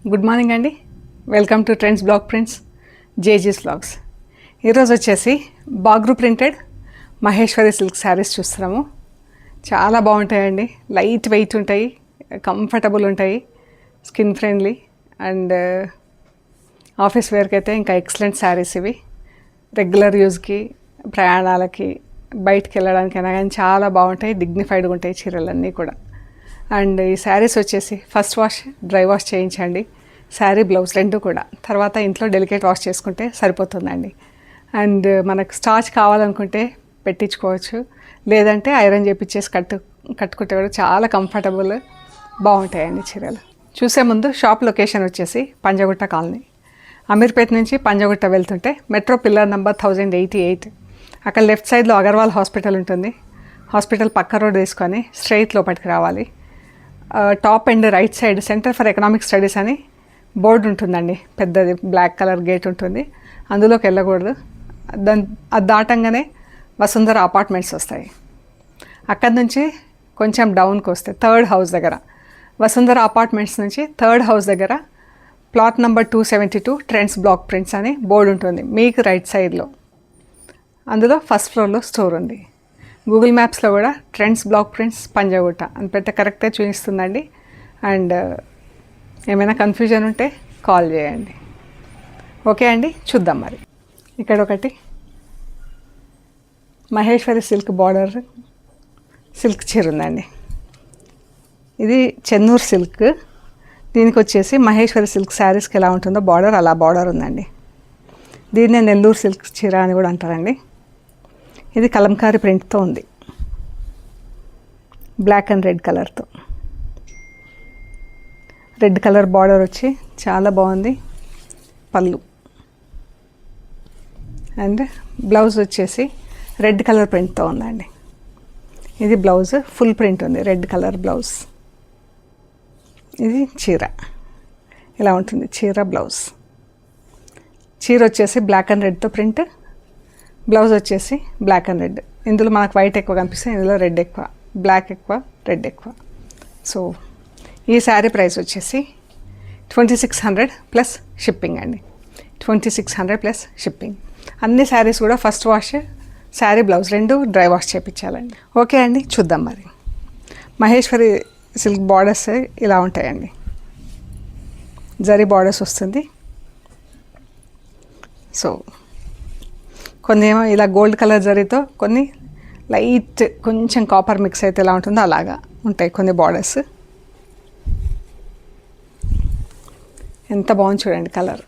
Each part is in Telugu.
గుడ్ మార్నింగ్ అండి. Welcome to Trends Block Prints జేజీస్ వ్లాగ్స్. ఈరోజు వచ్చేసి బాగ్రూ ప్రింటెడ్ మహేశ్వరి సిల్క్ శారీస్ చూస్తున్నాము. చాలా బాగుంటాయండి. లైట్ వెయిట్ ఉంటాయి, కంఫర్టబుల్ ఉంటాయి, స్కిన్ ఫ్రెండ్లీ అండ్ ఆఫీస్ వేర్కి అయితే ఇంకా ఎక్సలెంట్ శారీస్ ఇవి. రెగ్యులర్ యూజ్కి, ప్రయాణాలకి, బయటికి వెళ్ళడానికైనా కానీ చాలా బాగుంటాయి. డిగ్నిఫైడ్గా ఉంటాయి చీరలన్నీ కూడా. అండ్ ఈ శారీస్ వచ్చేసి ఫస్ట్ వాష్, డ్రై వాష్ చేయించండి. శారీ, బ్లౌజ్ రెండు కూడా. తర్వాత ఇంట్లో డెలికేట్ వాష్ చేసుకుంటే సరిపోతుందండి. అండ్ మనకు స్టార్చ్ కావాలనుకుంటే పెట్టించుకోవచ్చు, లేదంటే ఐరన్ చేపించేసి కట్టుకుంటే కూడా చాలా కంఫర్టబుల్, బాగుంటాయండి చీరలు. చూసే ముందు షాప్ లొకేషన్ వచ్చేసి పంజగుట్ట కాలనీ. అమీర్పేట నుంచి పంజగుట్ట వెళ్తుంటే మెట్రో పిల్లర్ నెంబర్ 1088, అక్కడ లెఫ్ట్ సైడ్లో అగర్వాల్ హాస్పిటల్ ఉంటుంది. హాస్పిటల్ పక్క రోడ్ తీసుకొని స్ట్రైట్ లోపలికి రావాలి. Top and right side centre for economic studies అని బోర్డు ఉంటుందండి. పెద్దది బ్లాక్ కలర్ గేట్ ఉంటుంది. అందులోకి వెళ్ళకూడదు. అది దాటంగానే వసుంధర అపార్ట్మెంట్స్ వస్తాయి. అక్కడి నుంచి కొంచెం డౌన్కి వస్తే థర్డ్ హౌస్ దగ్గర, వసుంధర అపార్ట్మెంట్స్ నుంచి థర్డ్ హౌస్ దగ్గర plot number 272 trends Block prints అని బోర్డు ఉంటుంది మీకు రైట్ సైడ్లో. అందులో ఫస్ట్ ఫ్లోర్లో స్టోర్ ఉంది. గూగుల్ మ్యాప్స్లో కూడా ట్రెండ్స్ బ్లాక్ ప్రింట్స్ పంజగుట్ట అని పెడితే కరెక్ట్గా చూపిస్తుందండి. అండ్ ఏమైనా కన్ఫ్యూజన్ ఉంటే కాల్ చేయండి. ఓకే అండి, చూద్దాం. మరి ఇక్కడ ఒకటి మహేశ్వరి సిల్క్ బార్డర్ సిల్క్ చీర ఉందండి. ఇది చెన్నూరు సిల్క్. దీనికి వచ్చేసి మహేశ్వరి సిల్క్ శారీస్కి ఎలా ఉంటుందో బార్డర్, అలా బార్డర్ ఉందండి. దీన్నే నెల్లూరు సిల్క్ చీర అని కూడా అంటారండి. ఇది కలంకారీ ప్రింట్తో ఉంది, బ్లాక్ అండ్ రెడ్ కలర్తో. రెడ్ కలర్ బార్డర్ వచ్చి చాలా బాగుంది. పళ్ళు అండ్ బ్లౌజ్ వచ్చేసి రెడ్ కలర్ ప్రింట్తో ఉందండి. ఇది బ్లౌజ్ ఫుల్ ప్రింట్ ఉంది, రెడ్ కలర్ బ్లౌజ్. ఇది చీర ఇలా ఉంటుంది. చీర, బ్లౌజ్. చీర వచ్చేసి బ్లాక్ అండ్ రెడ్తో ప్రింట్, బ్లౌజ్ వచ్చేసి బ్లాక్ అండ్ రెడ్. ఇందులో మనకు వైట్ ఎక్కువ కనిపిస్తుంది, ఇందులో రెడ్ ఎక్కువ, బ్లాక్ ఎక్కువ, రెడ్ ఎక్కువ. సో ఈ శారీ ప్రైస్ వచ్చేసి 2600 ప్లస్ షిప్పింగ్ అండి. 2600 ప్లస్ షిప్పింగ్. అన్ని శారీస్ కూడా ఫస్ట్ వాష్, శారీ, బ్లౌజ్ రెండు డ్రై వాష్ చేయించాలండి. ఓకే అండి, చూద్దాం. మరి మహేశ్వరి సిల్క్ బార్డర్స్ ఇలా ఉంటాయండి. జరీ బార్డర్స్ వస్తుంది. సో కొన్ని ఏమో ఇలా గోల్డ్ కలర్ జరీతో, కొన్ని లైట్ కొంచెం కాపర్ మిక్స్ అయితే ఎలా ఉంటుందో అలాగా ఉంటాయి కొన్ని బార్డర్స్. ఎంత బాగుంది చూడండి కలర్.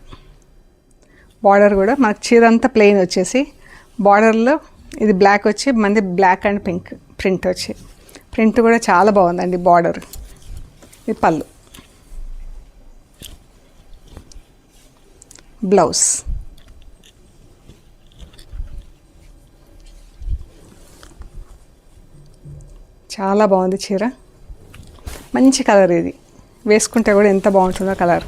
బార్డర్ కూడా మనకు చీర అంతా ప్లెయిన్ వచ్చేసి బార్డర్లో ఇది బ్లాక్ వచ్చి మంది బ్లాక్ అండ్ పింక్ ప్రింట్ వచ్చి, ప్రింట్ కూడా చాలా బాగుందండి బార్డర్. ఇది పళ్ళు, బ్లౌజ్. చాలా బాగుంది చీర. మంచి కలర్. ఇది వేసుకుంటే కూడా ఎంత బాగుంటుందో కలర్.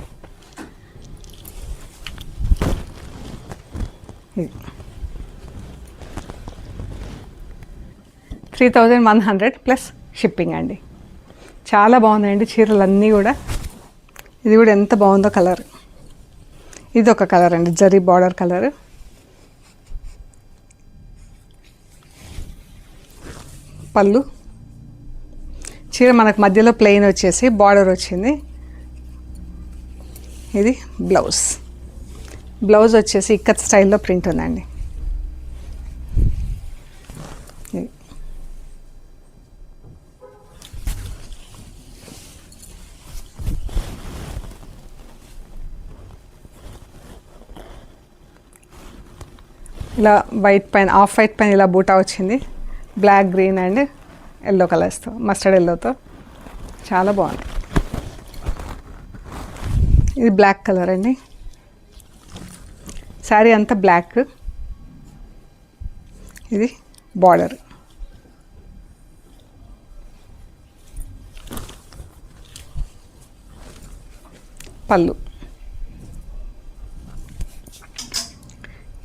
ఇది 3100 ప్లస్ షిప్పింగ్ అండి. చాలా బాగుందండి చీరలన్నీ కూడా. ఇది కూడా ఎంత బాగుందో కలర్. ఇది ఒక కలర్ అండి, జరీ బార్డర్ కలర్. పళ్ళు. చీర మనకు మధ్యలో ప్లెయిన్ వచ్చేసి బార్డర్ వచ్చింది. ఇది బ్లౌజ్. బ్లౌజ్ వచ్చేసి ఇక్కత్ స్టైల్లో ప్రింట్ ఉందండి. ఇలా వైట్ పైన, ఆఫ్ వైట్ పైన ఇలా బూటా వచ్చింది. బ్లాక్, గ్రీన్ అండ్ ఎల్లో కలర్స్తో, మస్టర్డ్ ఎల్లోతో చాలా బాగుంది. ఇది బ్లాక్ కలర్ అండి. శారీ అంతా బ్లాక్. ఇది బార్డర్. పళ్ళు.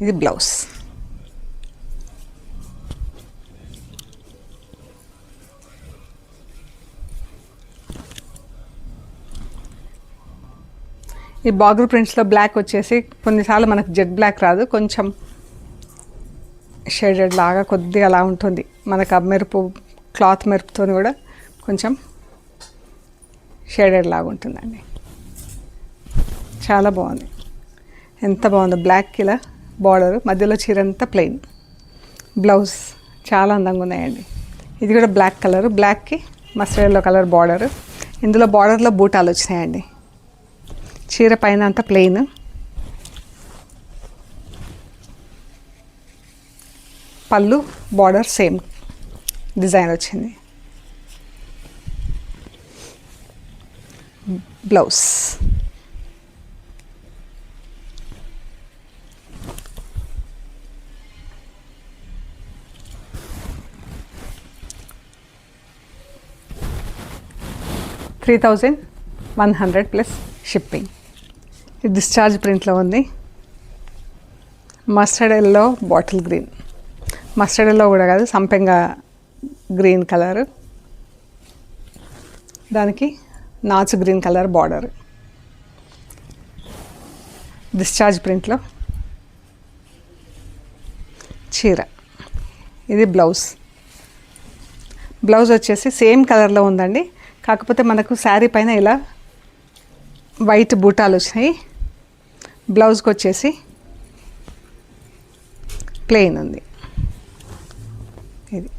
ఇది బ్లౌజ్. ఈ బార్డర్ ప్రింట్స్లో బ్లాక్ వచ్చేసి కొన్నిసార్లు మనకు జెడ్ బ్లాక్ రాదు, కొంచెం షేడెడ్ లాగా కొద్దిగా అలా ఉంటుంది. మనకు ఆ మెరుపు క్లాత్ మెరుపుతో కూడా కొంచెం షేడెడ్ లాగా ఉంటుందండి. చాలా బాగుంది, ఎంత బాగుందో. బ్లాక్ ఇలా బార్డర్, మధ్యలో చీర అంతా ప్లెయిన్, బ్లౌజ్ చాలా అందంగా ఉన్నాయండి. ఇది కూడా బ్లాక్ కలర్, బ్లాక్కి మస్టర్డ్ ఎల్లో కలర్ బార్డర్. ఇందులో బార్డర్లో బూటాలు వచ్చినాయండి. చీర పైన అంతా ప్లెయిన్, పళ్ళు బార్డర్ సేమ్ డిజైన్ వచ్చింది. Blouse $3,100 plus shipping. ఇది డిశ్చార్జ్ ప్రింట్లో ఉంది. Mustard yellow, bottle green, mustard yellow కూడా కాదు, సంపెంగ గ్రీన్ కలర్, దానికి నాచు గ్రీన్ కలర్ బార్డర్. డిశ్చార్జ్ ప్రింట్లో చీర. ఇది బ్లౌజ్. బ్లౌజ్ వచ్చేసి సేమ్ కలర్లో ఉందండి, కాకపోతే మనకు శారీ పైన ఇలా వైట్ బూటాలు వచ్చినాయి. బ్లౌజ్కి వచ్చేసి ప్లెయిన్ ఉంది. ఇది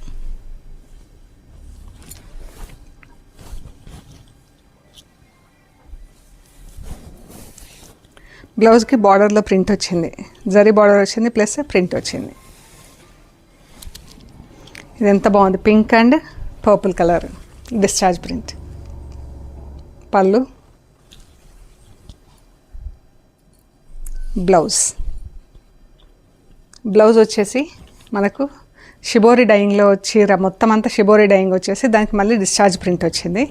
బ్లౌజ్కి బార్డర్లో ప్రింట్ వచ్చింది, జరీ బార్డర్ వచ్చింది ప్లస్ ప్రింట్ వచ్చింది. ఇది ఎంత బాగుంది, pink and purple colour discharge print. పళ్ళు, బ్లౌజ్. బ్లౌజ్ వచ్చేసి మనకు షిబోరి డైయింగ్లో చీర మొత్తం అంతా షిబోరి డైయింగ్ వచ్చేసి దానికి మళ్ళీ డిశ్చార్జ్ ప్రింట్ వచ్చింది.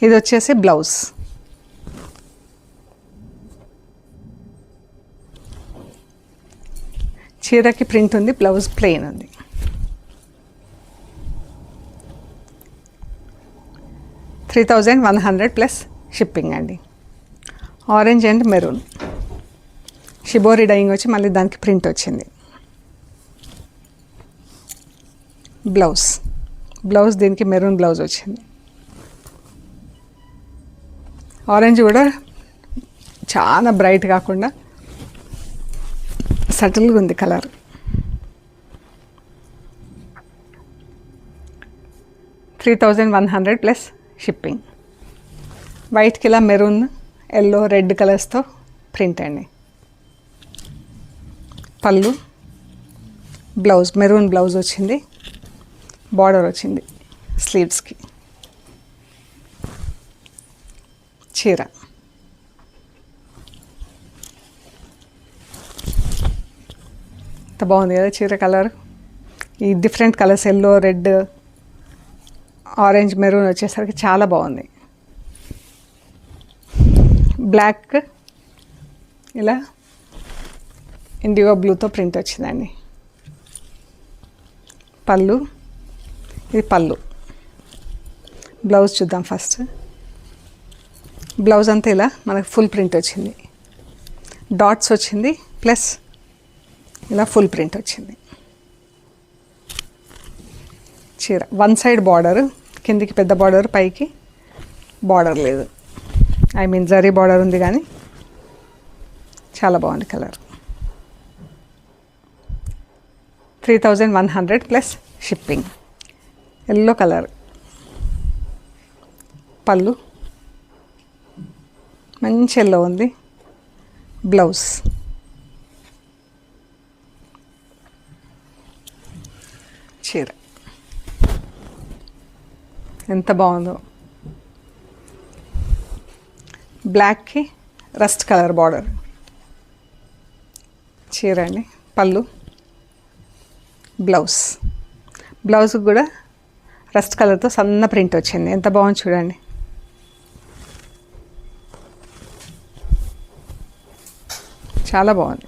ఇది వచ్చేసి బ్లౌజ్. చీరకి ప్రింట్ ఉంది, బ్లౌజ్ ప్లెయిన్ ఉంది. $3,100 ప్లస్ షిప్పింగ్ అండి. Orange and maroon shibori dyeing వచ్చి మళ్ళీ దానికి ప్రింట్ వచ్చింది. బ్లౌజ్, బ్లౌజ్ దీనికి మెరూన్ బ్లౌజ్ వచ్చింది. ఆరెంజ్ కూడా చాలా బ్రైట్ కాకుండా సటిల్గా ఉంది కలర్. $3,100 plus shipping. వైట్కి ఇలా మెరూన్, ఎల్లో, రెడ్ కలర్స్తో ప్రింట్ అండి. పళ్ళు, బ్లౌజ్ మెరూన్ బ్లౌజ్ వచ్చింది, బార్డర్ వచ్చింది స్లీవ్స్కి. చీర. ఎంత బాగుంది కదా చీర కలర్. ఈ different colours yellow, red, orange, maroon వచ్చేసరికి చాలా బాగుంది. బ్లాక్ ఇలా ఇండిగో బ్లూతో ప్రింట్ వచ్చిందండి. పళ్ళు, ఇది పళ్ళు. బ్లౌజ్ చూద్దాం ఫస్ట్. బ్లౌజ్ అంతా ఇలా మనకు ఫుల్ ప్రింట్ వచ్చింది, డాట్స్ వచ్చింది ప్లస్ ఇలా ఫుల్ ప్రింట్ వచ్చింది. చీర వన్ సైడ్ బార్డర్, కిందికి పెద్ద బార్డర్, పైకి బార్డర్ లేదు. ఐ మీన్ జరీ బార్డర్ ఉంది కానీ చాలా బాగుంది colour. 3,100 plus shipping. Yellow colour. పళ్ళు మంచి ఎల్లో ఉంది. బ్లౌజ్. చీర ఎంత బాగుందో. బ్లాక్కి రస్ట్ కలర్ బార్డర్. చీర అండి. పళ్ళు, బ్లౌజ్. బ్లౌజ్కి కూడా రస్ట్ కలర్తో సన్న ప్రింట్ వచ్చింది. ఎంత బాగుంది చూడండి. చాలా బాగుంది.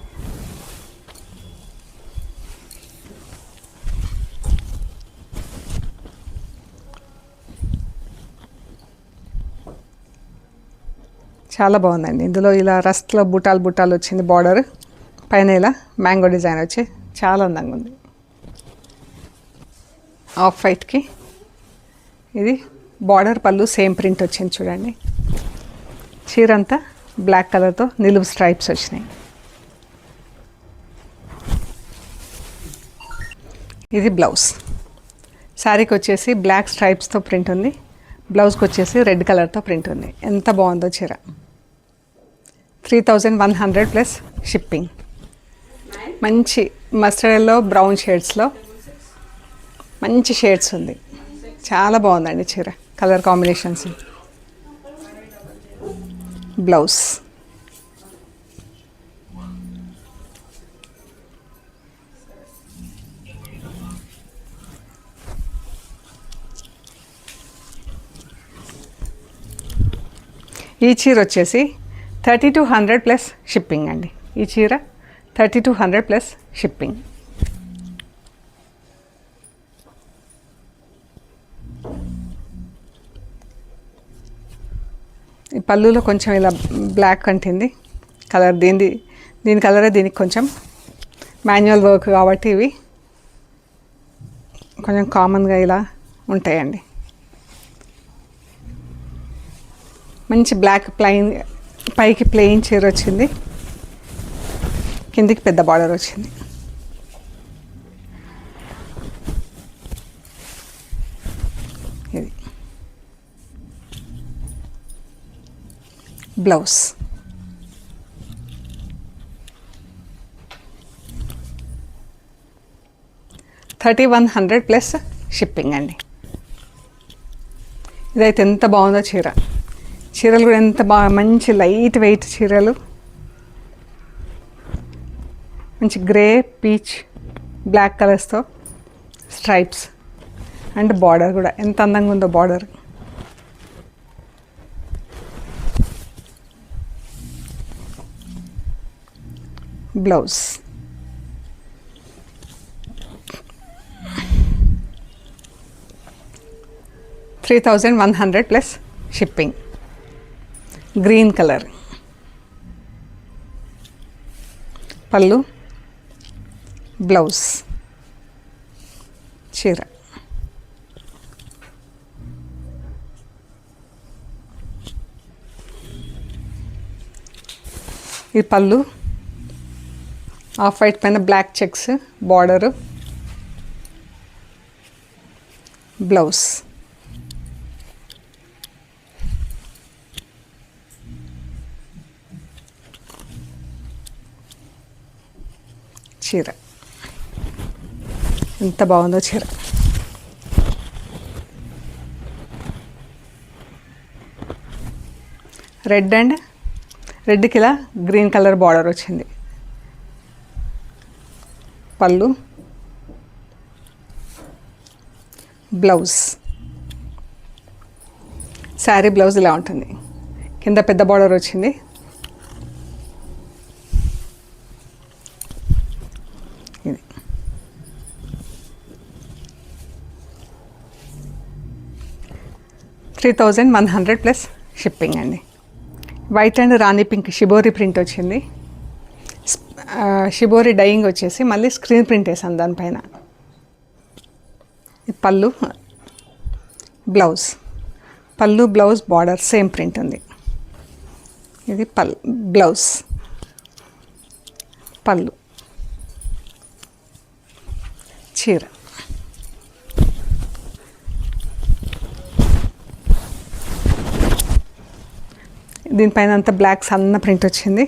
చాలా బాగుందండి. ఇందులో ఇలా రస్ట్లో బుటాలు వచ్చింది. బార్డర్ పైన ఇలా మ్యాంగో డిజైన్ వచ్చి చాలా అందంగా ఉంది. ఆఫ్ వైట్కి ఇది బార్డర్, పళ్ళు సేమ్ ప్రింట్ వచ్చింది చూడండి. చీర అంతా బ్లాక్ కలర్తో నిలువు స్ట్రైప్స్ వచ్చినాయి. ఇది బ్లౌజ్. శారీకి వచ్చేసి బ్లాక్ స్ట్రైప్స్తో ప్రింట్ ఉంది. బ్లౌజ్కి వచ్చేసి రెడ్ కలర్తో ప్రింట్ ఉంది. ఎంత బాగుందో చీర. 3100 ప్లస్ షిప్పింగ్. మంచి మస్టర్డ్ ఎల్లో బ్రౌన్ షేడ్స్లో మంచి షేడ్స్ ఉంది. చాలా బాగుందండి చీర. Colour combinations. బ్లౌజ్ ఈ చీర వచ్చేసి 3200 ప్లస్ షిప్పింగ్ అండి. ఈ చీర 3200 ప్లస్ షిప్పింగ్. ఈ పళ్ళులో కొంచెం ఇలా బ్లాక్ అంటింది కలర్. దీని కలరే దీనికి కొంచెం మాన్యువల్ వర్క్ కాబట్టి ఇవి కొంచెం కామన్గా ఇలా ఉంటాయండి. మంచి బ్లాక్ ప్లెయిన్, పైకి ప్లెయిన్ చీర వచ్చింది, కిందికి పెద్ద బార్డర్ వచ్చింది. ఇది బ్లౌజ్. $3100 ప్లస్ షిప్పింగ్ అండి. ఇదైతే ఎంత బాగుందో చీర. చీరలు కూడా ఎంత బాగా, మంచి లైట్ వెయిట్ చీరలు. మంచి గ్రే, పీచ్, బ్లాక్ కలర్స్తో స్ట్రైప్స్ అండ్ బార్డర్ కూడా ఎంత అందంగా ఉందో border. Blouse. $3100 plus shipping. Green colour. పళ్ళు, బ్లౌజ్, చీర. ఈ పళ్ళు ఆఫ్ వైట్ పైన బ్లాక్ చెక్స్ బార్డరు. బ్లౌజ్. చీర ఎంత బాగుందో చీర. రెడ్ అండ్ రెడ్కి ఇలా గ్రీన్ కలర్ బార్డర్ వచ్చింది. పళ్ళు, బ్లౌజ్. శారీ బ్లౌజ్ ఇలా ఉంటుంది. కింద పెద్ద బార్డర్ వచ్చింది. ఇది 3100 ప్లస్ షిప్పింగ్ అండి. White and Rani pink shibori print వచ్చింది. షిబోరి డైయింగ్ వచ్చేసి మళ్ళీ స్క్రీన్ ప్రింట్ వేసాను దానిపైన. పళ్ళు, బ్లౌజ్. పళ్ళు, బ్లౌజ్, బార్డర్ సేమ్ ప్రింట్ ఉంది. ఇది బ్లౌజ్, పళ్ళు, చీర. దీనిపైన అంతా బ్లాక్ సన్న ప్రింట్ వచ్చింది.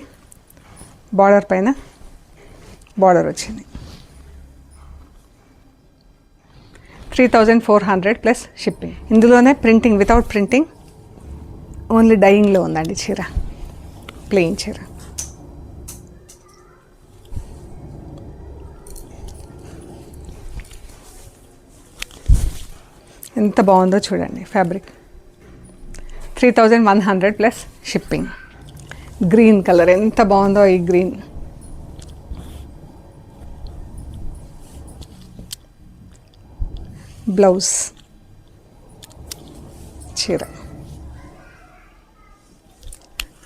బార్డర్ పైన బార్డర్ వచ్చింది. 3400 ప్లస్ షిప్పింగ్. ఇందులోనే ప్రింటింగ్, వితౌట్ ప్రింటింగ్, ఓన్లీ డైయింగ్లో ఉందండి చీర. ప్లెయిన్ చీర. ఎంత బాగుందో చూడండి fabric. 3100 plus shipping. Green colour ఎంత బాగుందో. ఈ గ్రీన్ బ్లౌజ్, చీర.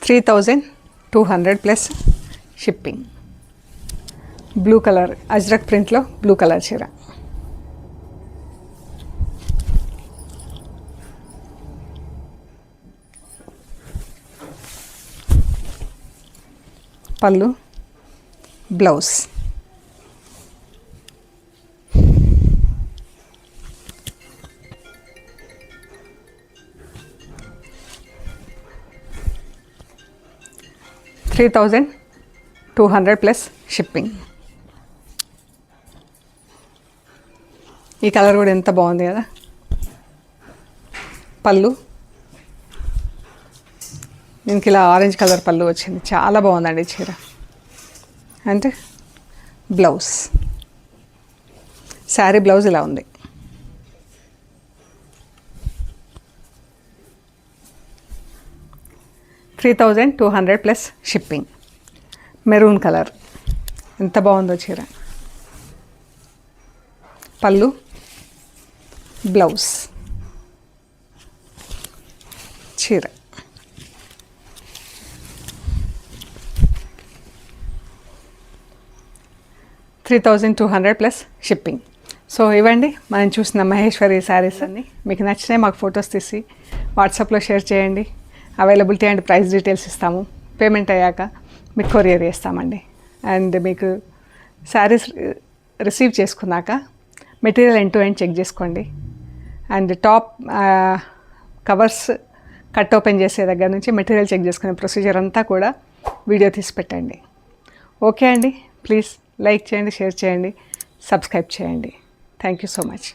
3200 plus shipping. Blue colour Ajrak ప్రింట్లో బ్లూ కలర్ చీర. పళ్ళు, బ్లౌజ్. $3,200 plus shipping. ఈ కలర్ కూడా ఎంత బాగుంది కదా. పళ్ళు దీనికి ఇలా ఆరెంజ్ కలర్ పళ్ళు వచ్చింది, చాలా బాగుందండి చీర. అంటే బ్లౌజ్, శారీ బ్లౌజ్ ఇలా ఉంది. $3,200 ప్లస్ షిప్పింగ్. మెరూన్ కలర్ ఎంత బాగుందో చీర. పళ్ళు, బ్లౌజ్, చీర. $3,200 ప్లస్ షిప్పింగ్. సో ఇవ్వండి మనం చూసిన మహేశ్వరి శారీస్ అన్నీ. మీకు నచ్చినాయి మాకు ఫొటోస్ తీసి వాట్సాప్లో షేర్ చేయండి. అవైలబిలిటీ అండ్ ప్రైస్ డీటెయిల్స్ ఇస్తాము. పేమెంట్ అయ్యాక మీకు కొరియర్ చేస్తామండి. అండ్ మీకు శారీస్ రిసీవ్ చేసుకున్నాక material end to end check చేసుకోండి. And top covers cut open చేసే దగ్గర నుంచి మెటీరియల్ చెక్ చేసుకునే ప్రొసీజర్ అంతా కూడా వీడియో తీసి పెట్టండి. ఓకే అండి, ప్లీజ్ లైక్ చేయండి, షేర్ చేయండి, సబ్స్క్రైబ్ చేయండి. Thank you so much.